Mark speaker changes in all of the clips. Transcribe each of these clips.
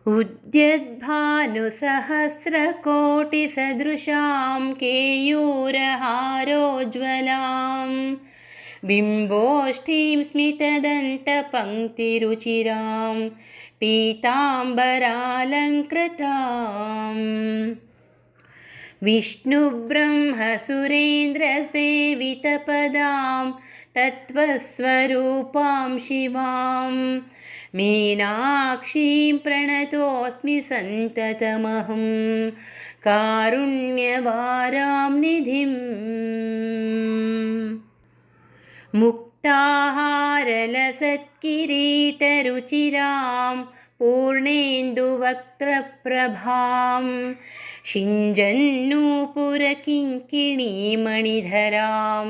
Speaker 1: उद्यद्भानुसहस्रकोटिसदृशां केयूरहारोज्ज्वलां बिम्बोष्ठीं स्मितदन्तपङ्क्तिरुचिरां पीताम्बरालङ्कृताम् विष्णुब्रह्मसुरेन्द्रसेवितपदां तत्त्वस्वरूपां शिवां मीनाक्षीं प्रणतोऽस्मि सन्ततमहं कारुण्यवारां निधिम् मुक्ताहारलसत्किरीटरुचिरां पूर्णेन्दुवक्त्रप्रभां शिञ्जन्नूपुरकिङ्किणीमणिधरां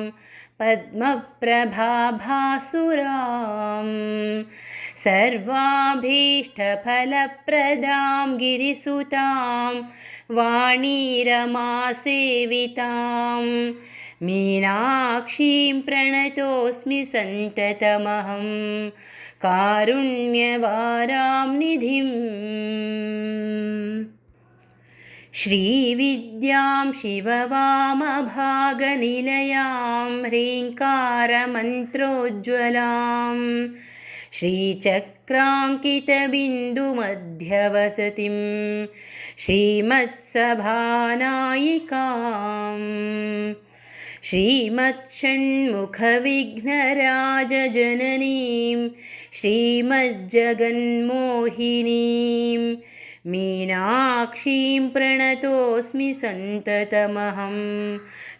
Speaker 1: पद्मप्रभाभासुरां सर्वाभीष्टफलप्रदां गिरिसुतां वाणीरमासेवितां मीनाक्षीं प्रणतोऽस्मि सन्ततमहं कारुण्यवारां निधिम् श्रीविद्यां शिववामभागनिलयां ह्रीङ्कारमन्त्रोज्ज्वलां श्रीचक्राङ्कितबिन्दुमध्यवसतिं श्रीमत्सभानायिकाम् श्रीमत्षण्मुखविघ्नराजजननीं श्रीमज्जगन्मोहिनीं मीनाक्षीं प्रणतोऽस्मि सन्ततमहं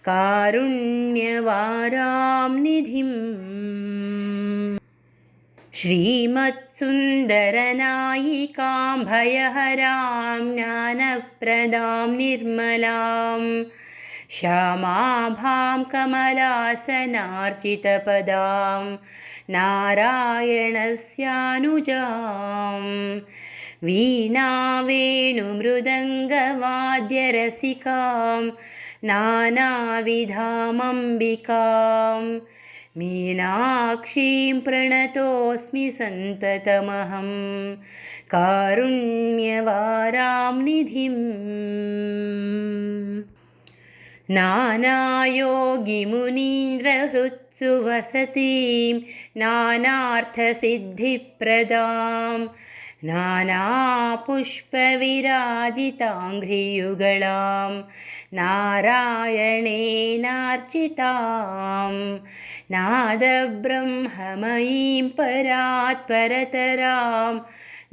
Speaker 1: कारुण्यवारां निधिम् श्रीमत्सुन्दरनायिकां भयहरां ज्ञानप्रदां निर्मलां श्यामाभां कमलासनार्चितपदां नारायणस्यानुजां वीणावेणुमृदङ्गवाद्यरसिकां नानाविधामम्बिकां मीनाक्षीं प्रणतोऽस्मि सन्ततमहं कारुण्यवारां निधिम् नानायोगिमुनीन्द्रहृत्सु वसतीं नानार्थसिद्धिप्रदां नानापुष्पविराजिताङ्घ्रियुगळां नारायणेनार्चितां नादब्रह्ममयीं परात्परतरां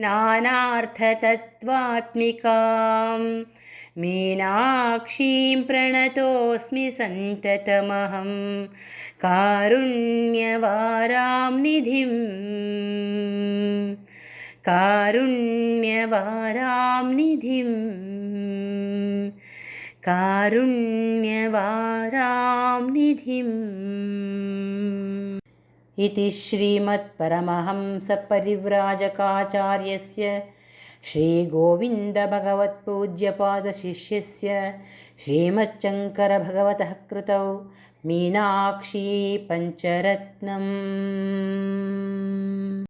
Speaker 1: नानार्थतत्त्वात्मिकां मीनाक्षीं प्रणतोऽस्मि सन्ततमहं कारुण्यवारां निधिम् कारुण्यवारां निधिम् कारुण्यवारां निधिम् इति श्रीमत्परमहंसपरिव्राजकाचार्यस्य श्रीगोविन्दभगवत्पूज्यपादशिष्यस्य श्रीमच्शङ्करभगवतः कृतौ मीनाक्षी पञ्चरत्नम्।